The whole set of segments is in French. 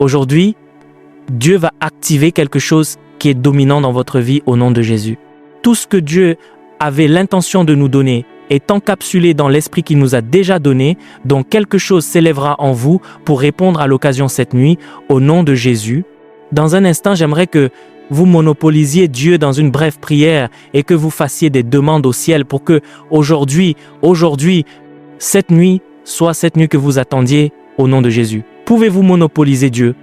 Aujourd'hui, Dieu va activer quelque chose qui est dominant dans votre vie au nom de Jésus. Tout ce que Dieu avait l'intention de nous donner est encapsulé dans l'esprit qu'il nous a déjà donné, donc quelque chose s'élèvera en vous pour répondre à l'occasion cette nuit au nom de Jésus. Dans un instant, j'aimerais que vous monopolisiez Dieu dans une brève prière et que vous fassiez des demandes au ciel pour que aujourd'hui, cette nuit, soit cette nuit que vous attendiez au nom de Jésus. Pouvez-vous monopoliser Dieu?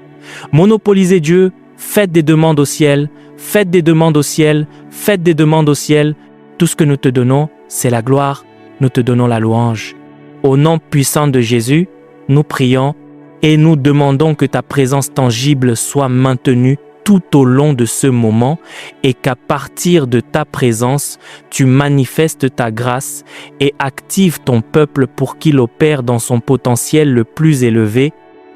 Monopoliser Dieu, faites des demandes au ciel, faites des demandes au ciel, faites des demandes au ciel. Tout ce que nous te donnons, c'est la gloire, nous te donnons la louange. Au nom puissant de Jésus, nous prions et nous demandons que ta présence tangible soit maintenue tout au long de ce moment et qu'à partir de ta présence, tu manifestes ta grâce et actives ton peuple pour qu'il opère dans son potentiel le plus élevé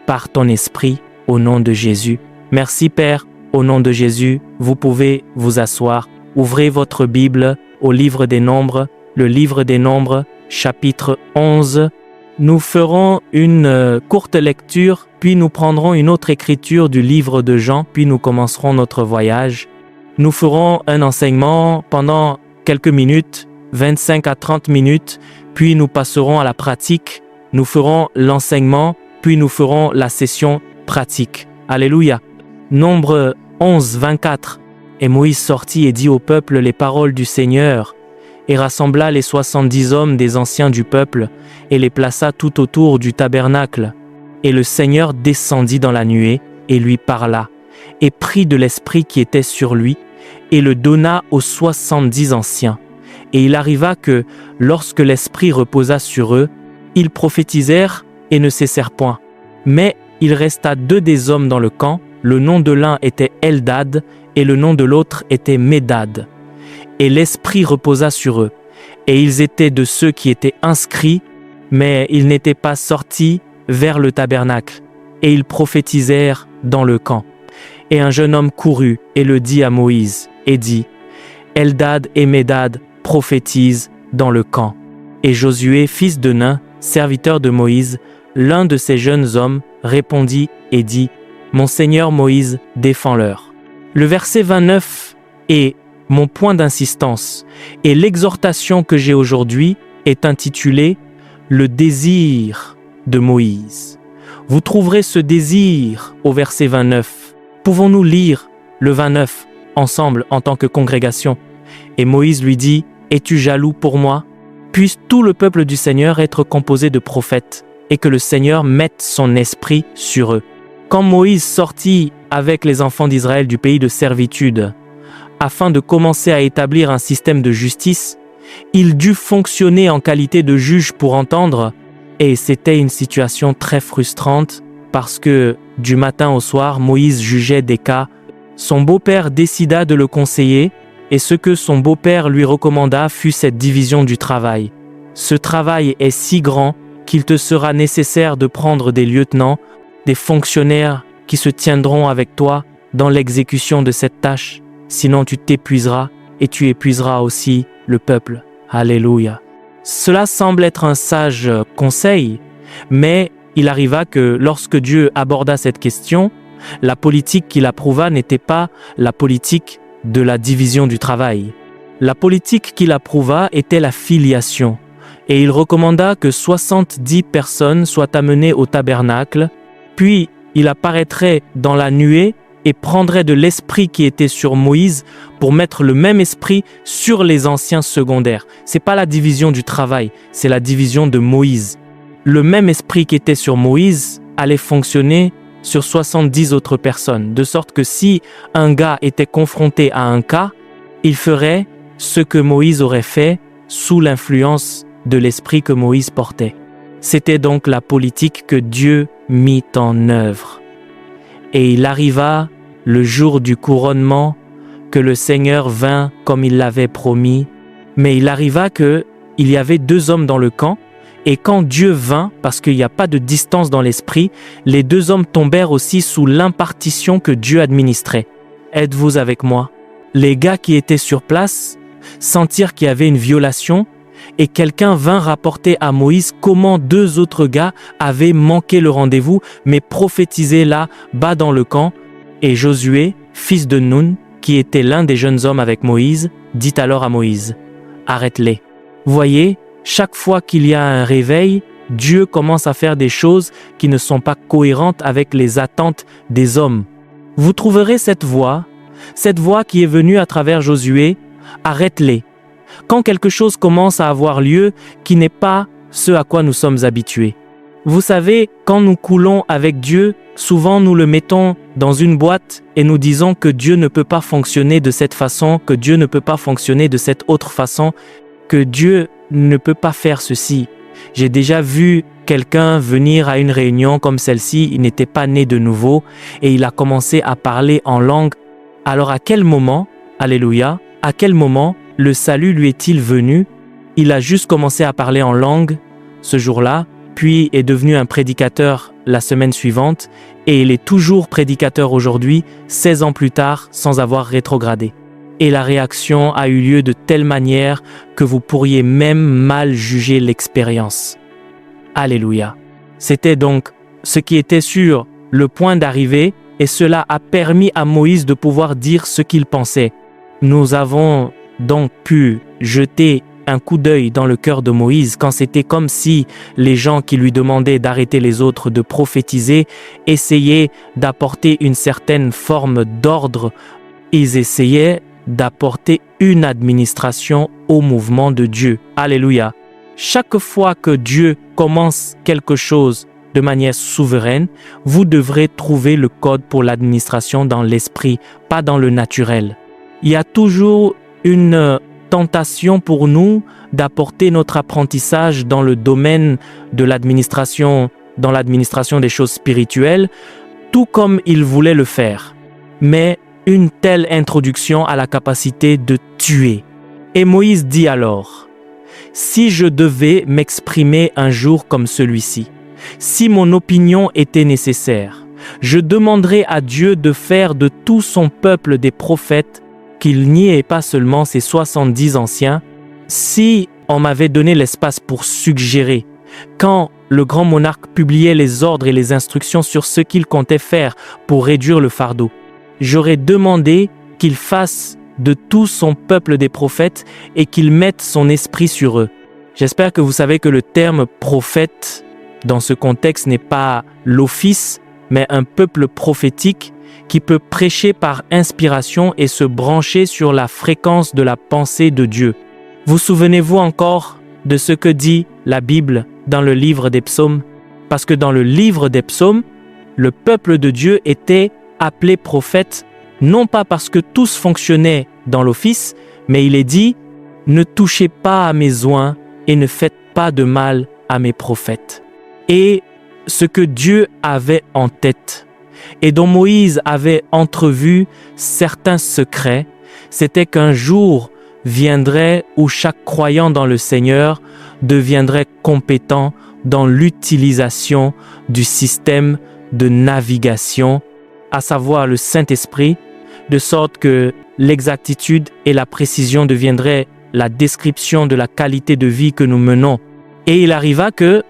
par ton esprit au nom de Jésus. Merci Père, au nom de Jésus, vous pouvez vous asseoir. Ouvrez votre Bible au livre des Nombres, le livre des Nombres, chapitre 11. Nous ferons une courte lecture, puis nous prendrons une autre écriture du livre de Jean, puis nous commencerons notre voyage. Nous ferons un enseignement pendant quelques minutes, 25 à 30 minutes, puis nous passerons à la pratique. Nous ferons l'enseignement, puis nous ferons la session pratique. Alléluia. Nombre 11, 24. Et Moïse sortit et dit au peuple les paroles du Seigneur, et rassembla les 70 hommes des anciens du peuple, et les plaça tout autour du tabernacle. Et le Seigneur descendit dans la nuée, et lui parla, et prit de l'esprit qui était sur lui, et le donna aux 70 anciens. Et il arriva que, lorsque l'esprit reposa sur eux, ils prophétisèrent et ne cessèrent point. Mais il resta 2 des hommes dans le camp, le nom de l'un était Eldad, et le nom de l'autre était Médad. Et l'esprit reposa sur eux. Et ils étaient de ceux qui étaient inscrits, mais ils n'étaient pas sortis vers le tabernacle. Et ils prophétisèrent dans le camp. Et un jeune homme courut et le dit à Moïse, et dit, Eldad et Médad prophétisent dans le camp. Et Josué, fils de Nun, serviteur de Moïse, l'un de ces jeunes hommes, répondit et dit, Mon Seigneur Moïse, défends-leur. Le verset 29 est mon point d'insistance et l'exhortation que j'ai aujourd'hui est intitulée « Le désir de Moïse ». Vous trouverez ce désir au verset 29. Pouvons-nous lire le 29 ensemble en tant que congrégation? Et Moïse lui dit « Es-tu jaloux pour moi? Puisse tout le peuple du Seigneur être composé de prophètes et que le Seigneur mette son esprit sur eux. » Quand Moïse sortit avec les enfants d'Israël du pays de servitude, afin de commencer à établir un système de justice, il dut fonctionner en qualité de juge pour entendre, et c'était une situation très frustrante parce que du matin au soir, Moïse jugeait des cas. Son beau-père décida de le conseiller, et ce que son beau-père lui recommanda fut cette division du travail. Ce travail est si grand qu'il te sera nécessaire de prendre des lieutenants, des fonctionnaires qui se tiendront avec toi dans l'exécution de cette tâche. Sinon tu t'épuiseras et tu épuiseras aussi le peuple. Alléluia. Cela semble être un sage conseil, mais il arriva que lorsque Dieu aborda cette question, la politique qu'il approuva n'était pas la politique de la division du travail. La politique qu'il approuva était la filiation, et il recommanda que 70 personnes soient amenées au tabernacle, puis il apparaîtrait dans la nuée et prendrait de l'esprit qui était sur Moïse pour mettre le même esprit sur les anciens secondaires. C'est pas la division du travail, c'est la division de Moïse. Le même esprit qui était sur Moïse allait fonctionner sur 70 autres personnes, de sorte que si un gars était confronté à un cas, il ferait ce que Moïse aurait fait sous l'influence de l'esprit que Moïse portait. C'était donc la politique que Dieu mit en œuvre. Et il arriva le jour du couronnement que le Seigneur vint comme il l'avait promis. Mais il arriva qu'il y avait 2 hommes dans le camp, et quand Dieu vint, parce qu'il n'y a pas de distance dans l'esprit, les 2 hommes tombèrent aussi sous l'impartition que Dieu administrait. Êtes-vous avec moi? Les gars qui étaient sur place sentirent qu'il y avait une violation, et quelqu'un vint rapporter à Moïse comment 2 autres gars avaient manqué le rendez-vous, mais prophétisé là, bas dans le camp. Et Josué, fils de Nun, qui était l'un des jeunes hommes avec Moïse, dit alors à Moïse, « Arrête-les. » Voyez, chaque fois qu'il y a un réveil, Dieu commence à faire des choses qui ne sont pas cohérentes avec les attentes des hommes. Vous trouverez cette voix qui est venue à travers Josué, « Arrête-les. » Quand quelque chose commence à avoir lieu qui n'est pas ce à quoi nous sommes habitués. Vous savez, quand nous coulons avec Dieu, souvent nous le mettons dans une boîte et nous disons que Dieu ne peut pas fonctionner de cette façon, que Dieu ne peut pas fonctionner de cette autre façon, que Dieu ne peut pas faire ceci. J'ai déjà vu quelqu'un venir à une réunion comme celle-ci, il n'était pas né de nouveau et il a commencé à parler en langue. Alors à quel moment, alléluia, à quel moment le salut lui est-il venu? Il a juste commencé à parler en langue ce jour-là, puis est devenu un prédicateur la semaine suivante, et il est toujours prédicateur aujourd'hui, 16 ans plus tard, sans avoir rétrogradé. Et la réaction a eu lieu de telle manière que vous pourriez même mal juger l'expérience. Alléluia. C'était donc ce qui était sur le point d'arriver, et cela a permis à Moïse de pouvoir dire ce qu'il pensait. Nous avons donc pu jeter un coup d'œil dans le cœur de Moïse quand c'était comme si les gens qui lui demandaient d'arrêter les autres de prophétiser essayaient d'apporter une certaine forme d'ordre. Ils essayaient d'apporter une administration au mouvement de Dieu. Alléluia. Chaque fois que Dieu commence quelque chose de manière souveraine, vous devrez trouver le code pour l'administration dans l'esprit, pas dans le naturel. Il y a toujours une tentation pour nous d'apporter notre apprentissage dans le domaine de l'administration, dans l'administration des choses spirituelles, tout comme il voulait le faire. Mais une telle introduction a la capacité de tuer. Et Moïse dit alors, « Si je devais m'exprimer un jour comme celui-ci, si mon opinion était nécessaire, je demanderais à Dieu de faire de tout son peuple des prophètes, qu'il n'y ait pas seulement ces 70 anciens. Si on m'avait donné l'espace pour suggérer, quand le grand monarque publiait les ordres et les instructions sur ce qu'il comptait faire pour réduire le fardeau, j'aurais demandé qu'il fasse de tout son peuple des prophètes et qu'il mette son esprit sur eux. » J'espère que vous savez que le terme prophète dans ce contexte n'est pas l'office, mais un peuple prophétique qui peut prêcher par inspiration et se brancher sur la fréquence de la pensée de Dieu. Vous souvenez-vous encore de ce que dit la Bible dans le livre des psaumes? Parce que dans le livre des psaumes, le peuple de Dieu était appelé prophète, non pas parce que tous fonctionnaient dans l'office, mais il est dit « Ne touchez pas à mes oints et ne faites pas de mal à mes prophètes. » Et ce que Dieu avait en tête, et dont Moïse avait entrevu certains secrets, c'était qu'un jour viendrait où chaque croyant dans le Seigneur deviendrait compétent dans l'utilisation du système de navigation, à savoir le Saint-Esprit, de sorte que l'exactitude et la précision deviendraient la description de la qualité de vie que nous menons. Et il arriva que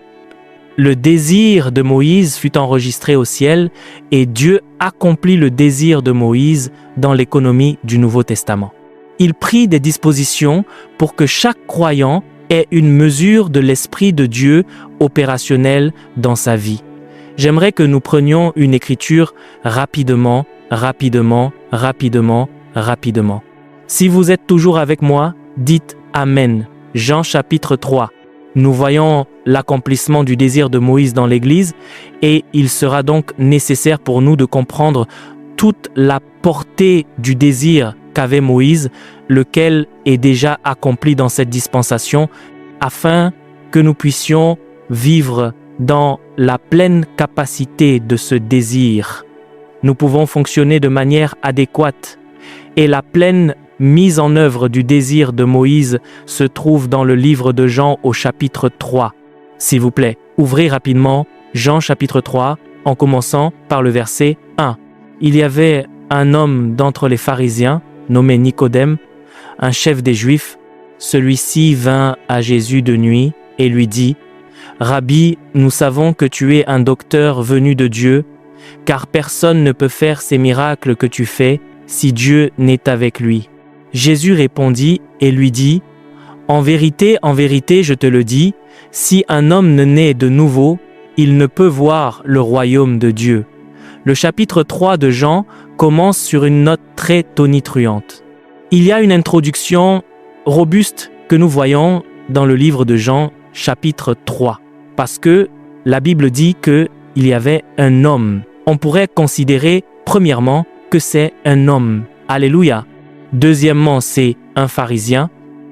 le désir de Moïse fut enregistré au ciel et Dieu accomplit le désir de Moïse dans l'économie du Nouveau Testament. Il prit des dispositions pour que chaque croyant ait une mesure de l'Esprit de Dieu opérationnelle dans sa vie. J'aimerais que nous prenions une écriture rapidement. Si vous êtes toujours avec moi, dites Amen. Jean chapitre 3. Nous voyons l'accomplissement du désir de Moïse dans l'Église et il sera donc nécessaire pour nous de comprendre toute la portée du désir qu'avait Moïse, lequel est déjà accompli dans cette dispensation, afin que nous puissions vivre dans la pleine capacité de ce désir. Nous pouvons fonctionner de manière adéquate et la pleine mise en œuvre du désir de Moïse se trouve dans le livre de Jean au chapitre 3. S'il vous plaît, ouvrez rapidement Jean chapitre 3 en commençant par le verset 1. Il y avait un homme d'entre les pharisiens, nommé Nicodème, un chef des Juifs. Celui-ci vint à Jésus de nuit et lui dit, « Rabbi, nous savons que tu es un docteur venu de Dieu, car personne ne peut faire ces miracles que tu fais si Dieu n'est avec lui. » Jésus répondit et lui dit, « en vérité, je te le dis, si un homme ne naît de nouveau, il ne peut voir le royaume de Dieu. » Le chapitre 3 de Jean commence sur une note très tonitruante. Il y a une introduction robuste que nous voyons dans le livre de Jean, chapitre 3, parce que la Bible dit qu'il y avait un homme. On pourrait considérer, premièrement, que c'est un homme. Alléluia. Deuxièmement, c'est un pharisien.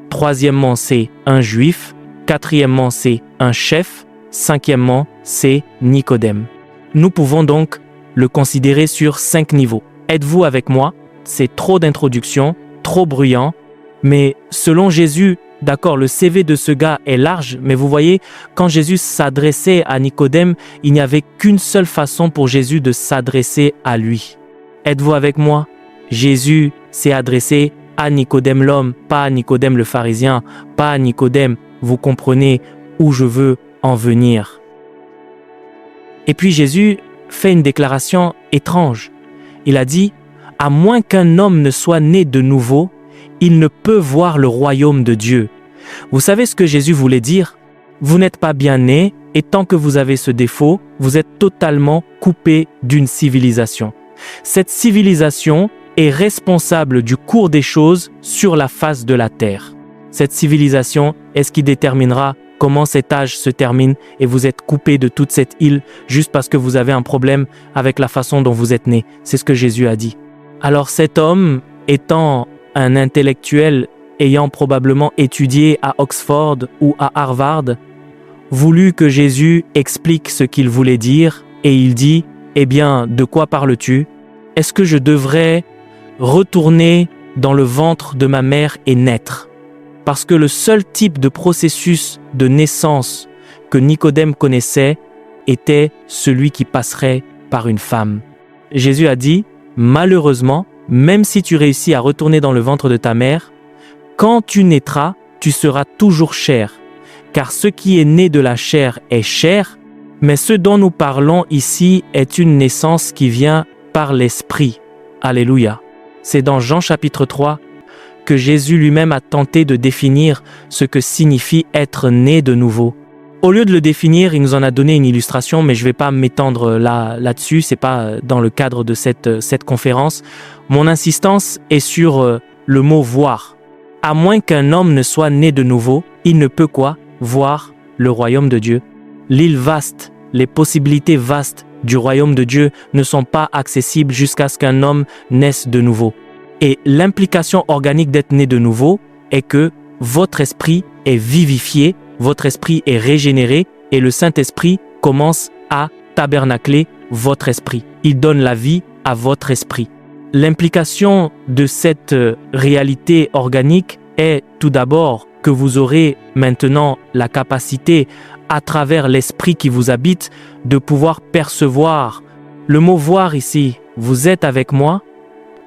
Troisièmement, c'est un juif. Quatrièmement, c'est un chef. Cinquièmement, c'est Nicodème. Nous pouvons donc le considérer sur 5 niveaux. Êtes-vous avec moi? C'est trop d'introduction, trop bruyant. Mais selon Jésus, d'accord, le CV de ce gars est large, mais vous voyez, quand Jésus s'adressait à Nicodème, il n'y avait qu'une seule façon pour Jésus de s'adresser à lui. Êtes-vous avec moi? Jésus s'est adressé à Nicodème l'homme, pas à Nicodème le pharisien, pas à Nicodème. Vous comprenez où je veux en venir. Et puis Jésus fait une déclaration étrange. Il a dit, « À moins qu'un homme ne soit né de nouveau, il ne peut voir le royaume de Dieu. » Vous savez ce que Jésus voulait dire? Vous n'êtes pas bien né, et tant que vous avez ce défaut, vous êtes totalement coupé d'une civilisation. Cette civilisation est responsable du cours des choses sur la face de la terre. Cette civilisation est ce qui déterminera comment cet âge se termine et vous êtes coupé de toute cette île juste parce que vous avez un problème avec la façon dont vous êtes né. C'est ce que Jésus a dit. Alors cet homme, étant un intellectuel ayant probablement étudié à Oxford ou à Harvard, voulut que Jésus explique ce qu'il voulait dire et il dit, « Eh bien, de quoi parles-tu? Est-ce que je devrais retourner dans le ventre de ma mère et naître? » Parce que le seul type de processus de naissance que Nicodème connaissait était celui qui passerait par une femme. Jésus a dit, « Malheureusement, même si tu réussis à retourner dans le ventre de ta mère, quand tu naîtras, tu seras toujours chair, car ce qui est né de la chair est chair, mais ce dont nous parlons ici est une naissance qui vient par l'Esprit. » Alléluia. C'est dans Jean chapitre 3 que Jésus lui-même a tenté de définir ce que signifie être né de nouveau. Au lieu de le définir, il nous en a donné une illustration, mais je ne vais pas m'étendre là-dessus, ce n'est pas dans le cadre de cette conférence. Mon insistance est sur le mot « voir ». À moins qu'un homme ne soit né de nouveau, il ne peut quoi? Voir le royaume de Dieu. L'île vaste, les possibilités vastes du royaume de Dieu ne sont pas accessibles jusqu'à ce qu'un homme naisse de nouveau. Et l'implication organique d'être né de nouveau est que votre esprit est vivifié, votre esprit est régénéré et le Saint-Esprit commence à tabernacler votre esprit. Il donne la vie à votre esprit. L'implication de cette réalité organique est tout d'abord que vous aurez maintenant la capacité, à travers l'esprit qui vous habite, de pouvoir percevoir. Le mot « voir » ici, vous êtes avec moi?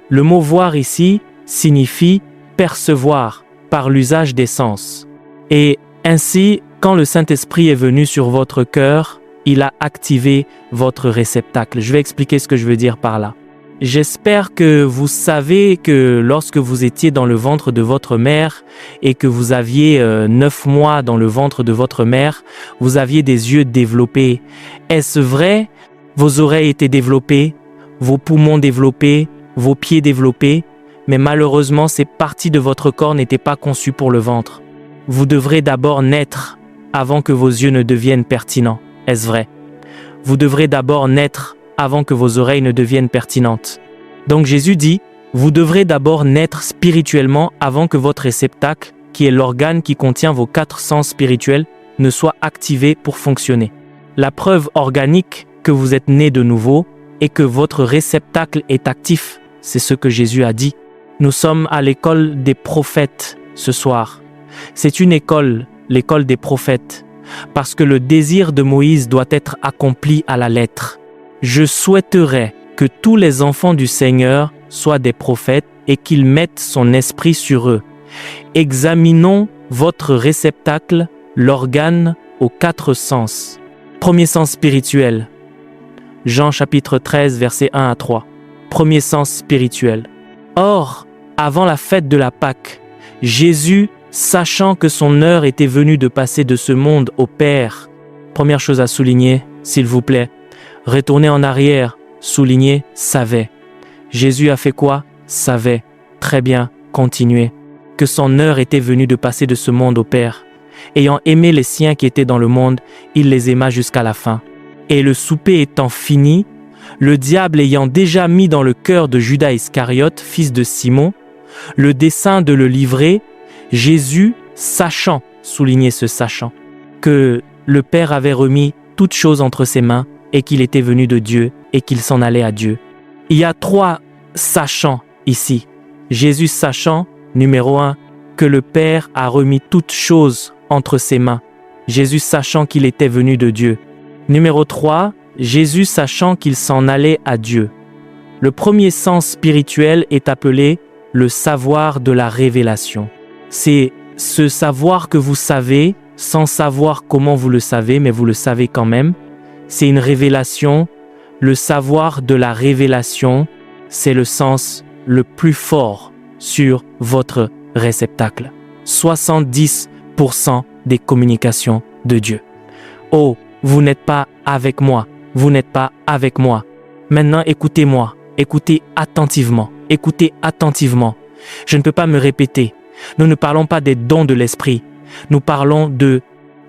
Le mot « voir » ici signifie percevoir par l'usage des sens. Et ainsi, quand le Saint-Esprit est venu sur votre cœur, il a activé votre réceptacle. Je vais expliquer ce que je veux dire par là. J'espère que vous savez que lorsque vous étiez dans le ventre de votre mère et que vous aviez 9 mois dans le ventre de votre mère, vous aviez des yeux développés. Est-ce vrai? Vos oreilles étaient développées, vos poumons développés, vos pieds développés, mais malheureusement, ces parties de votre corps n'étaient pas conçues pour le ventre. Vous devrez d'abord naître avant que vos yeux ne deviennent pertinents. Est-ce vrai? Vous devrez d'abord naître avant que vos oreilles ne deviennent pertinentes. Donc Jésus dit, vous devrez d'abord naître spirituellement avant que votre réceptacle, qui est l'organe qui contient vos 4 sens spirituels, ne soit activé pour fonctionner. La preuve organique que vous êtes né de nouveau et que votre réceptacle est actif, c'est ce que Jésus a dit. Nous sommes à l'école des prophètes ce soir. C'est une école, l'école des prophètes, parce que le désir de Moïse doit être accompli à la lettre. Je souhaiterais que tous les enfants du Seigneur soient des prophètes et qu'ils mettent son esprit sur eux. Examinons votre réceptacle, l'organe aux 4 sens. Premier sens spirituel. Jean chapitre 13, versets 1 à 3. Premier sens spirituel. Or, avant la fête de la Pâque, Jésus, sachant que son heure était venue de passer de ce monde au Père. Première chose à souligner, s'il vous plaît. Retournez en arrière, soulignez, savait. Jésus a fait quoi? Savait. Très bien, continuez. Que son heure était venue de passer de ce monde au Père. Ayant aimé les siens qui étaient dans le monde, il les aima jusqu'à la fin. Et le souper étant fini, le diable ayant déjà mis dans le cœur de Judas Iscariote, fils de Simon, le dessein de le livrer, Jésus, sachant, soulignez ce sachant, que le Père avait remis toutes choses entre ses mains et qu'il était venu de Dieu et qu'il s'en allait à Dieu. Il y a 3 sachants ici. Jésus sachant, numéro 1, que le Père a remis toutes choses entre ses mains. Jésus sachant qu'il était venu de Dieu. Numéro 3, Jésus sachant qu'il s'en allait à Dieu. Le premier sens spirituel est appelé le savoir de la révélation. C'est ce savoir que vous savez, sans savoir comment vous le savez, mais vous le savez quand même. C'est une révélation. Le savoir de la révélation, c'est le sens le plus fort sur votre réceptacle. 70% des communications de Dieu. Oh, vous n'êtes pas avec moi. Vous n'êtes pas avec moi. Maintenant, écoutez-moi. Écoutez attentivement. Écoutez attentivement. Je ne peux pas me répéter. Nous ne parlons pas des dons de l'esprit. Nous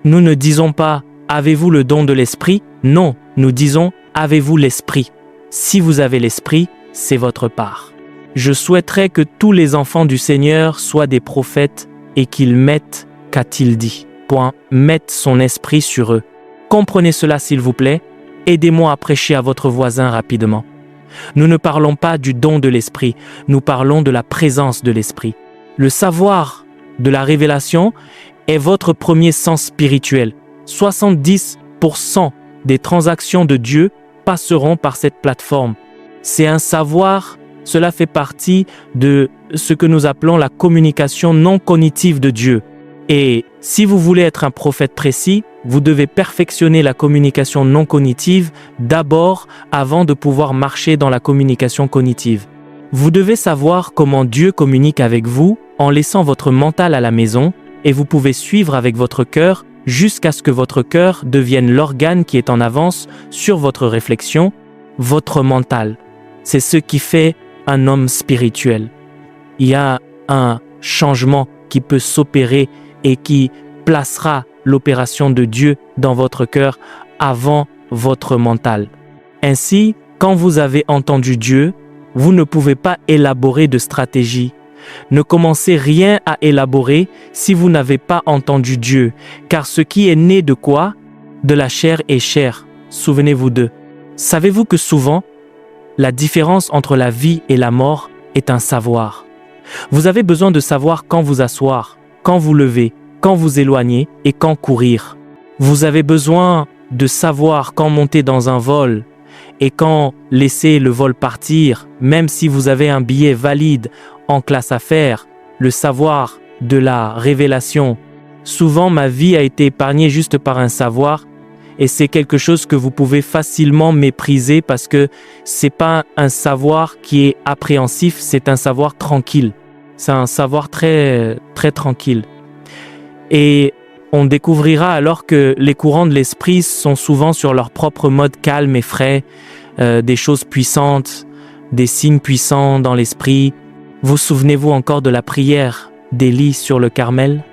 ne disons pas « Avez-vous le don de l'esprit ?» Non, nous disons « Avez-vous l'esprit ?» Si vous avez l'esprit, c'est votre part. Je souhaiterais que tous les enfants du Seigneur soient des prophètes et qu'ils mettent, qu'a-t-il dit, mettent son esprit sur eux. Comprenez cela s'il vous plaît. Aidez-moi à prêcher à votre voisin rapidement. Nous ne parlons pas du don de l'esprit, nous parlons de la présence de l'esprit. Le savoir de la révélation est votre premier sens spirituel. 70% des transactions de Dieu passeront par cette plateforme. C'est un savoir, cela fait partie de ce que nous appelons la communication non cognitive de Dieu. Et si vous voulez être un prophète précis, vous devez perfectionner la communication non cognitive d'abord avant de pouvoir marcher dans la communication cognitive. Vous devez savoir comment Dieu communique avec vous en laissant votre mental à la maison et vous pouvez suivre avec votre cœur jusqu'à ce que votre cœur devienne l'organe qui est en avance sur votre réflexion, votre mental. C'est ce qui fait un homme spirituel. Il y a un changement qui peut s'opérer et qui placera l'opération de Dieu dans votre cœur avant votre mental. Ainsi, quand vous avez entendu Dieu, vous ne pouvez pas élaborer de stratégie. Ne commencez rien à élaborer si vous n'avez pas entendu Dieu, car ce qui est né de quoi? De la chair est chair. Souvenez-vous d'eux. Savez-vous que souvent, la différence entre la vie et la mort est un savoir. Vous avez besoin de savoir quand vous asseoir, quand vous lever, quand vous éloigner et quand courir. Vous avez besoin de savoir quand monter dans un vol et quand laisser le vol partir, même si vous avez un billet valide en classe affaires, le savoir de la révélation. Souvent, ma vie a été épargnée juste par un savoir et c'est quelque chose que vous pouvez facilement mépriser parce que c'est pas un savoir qui est appréhensif, c'est un savoir tranquille. C'est un savoir très, très tranquille. Et on découvrira alors que les courants de l'esprit sont souvent sur leur propre mode calme et frais, des choses puissantes, des signes puissants dans l'esprit. Vous souvenez-vous encore de la prière d'Élie sur le Carmel?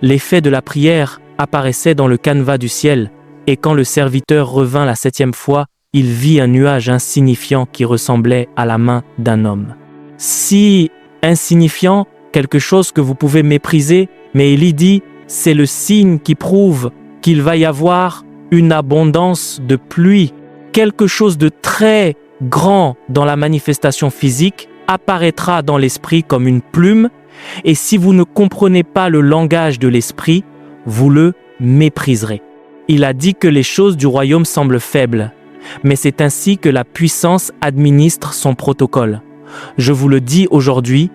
L'effet de la prière apparaissait dans le canevas du ciel, et quand le serviteur revint la 7e fois, il vit un nuage insignifiant qui ressemblait à la main d'un homme. Si insignifiant, quelque chose que vous pouvez mépriser, mais Élie dit, c'est le signe qui prouve qu'il va y avoir une abondance de pluie. Quelque chose de très grand dans la manifestation physique apparaîtra dans l'esprit comme une plume, et si vous ne comprenez pas le langage de l'esprit, vous le mépriserez. Il a dit que les choses du royaume semblent faibles, mais c'est ainsi que la puissance administre son protocole. Je vous le dis aujourd'hui,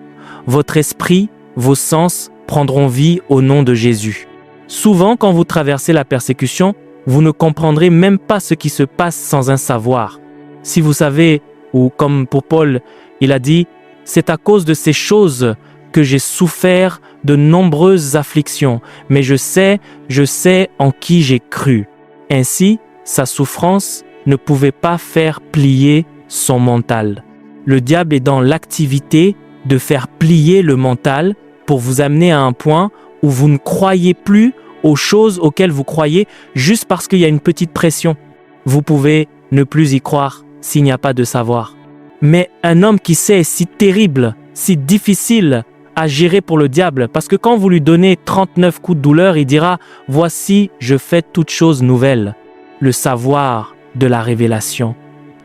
votre esprit vos sens prendront vie au nom de Jésus. Souvent, quand vous traversez la persécution, vous ne comprendrez même pas ce qui se passe sans un savoir. Si vous savez, ou comme pour Paul, il a dit, « C'est à cause de ces choses que j'ai souffert de nombreuses afflictions, mais je sais en qui j'ai cru. » Ainsi, sa souffrance ne pouvait pas faire plier son mental. Le diable est dans l'activité de faire plier le mental pour vous amener à un point où vous ne croyez plus aux choses auxquelles vous croyez juste parce qu'il y a une petite pression. Vous pouvez ne plus y croire s'il n'y a pas de savoir. Mais un homme qui sait est si terrible, si difficile à gérer pour le diable, parce que quand vous lui donnez 39 coups de douleur, il dira « Voici, je fais toutes choses nouvelles ». Le savoir de la révélation.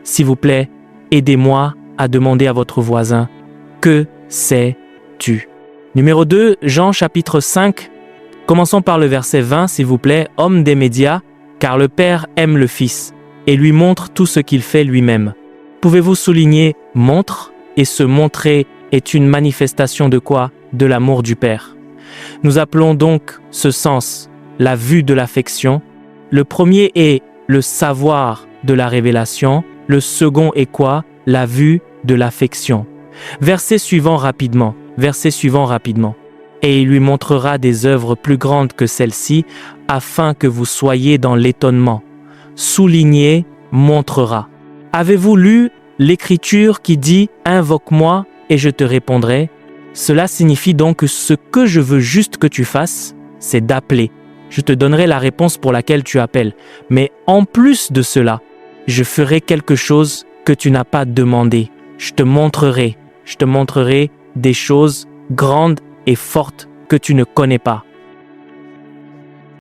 S'il vous plaît, aidez-moi à demander à votre voisin « Que sais-tu » Numéro 2, Jean chapitre 5. Commençons par le verset 20, s'il vous plaît. « Homme des médias, car le Père aime le Fils et lui montre tout ce qu'il fait lui-même. » Pouvez-vous souligner « montre » et se montrer est une manifestation de quoi? De l'amour du Père. Nous appelons donc ce sens la vue de l'affection. Le premier est le savoir de la révélation. Le second est quoi? La vue de l'affection. Verset suivant rapidement. Et il lui montrera des œuvres plus grandes que celles-ci, afin que vous soyez dans l'étonnement. Souligner, montrera. Avez-vous lu l'écriture qui dit « Invoque-moi et je te répondrai » Cela signifie donc que ce que je veux juste que tu fasses, c'est d'appeler. Je te donnerai la réponse pour laquelle tu appelles. Mais en plus de cela, je ferai quelque chose que tu n'as pas demandé. Je te montrerai des choses grandes et fortes que tu ne connais pas.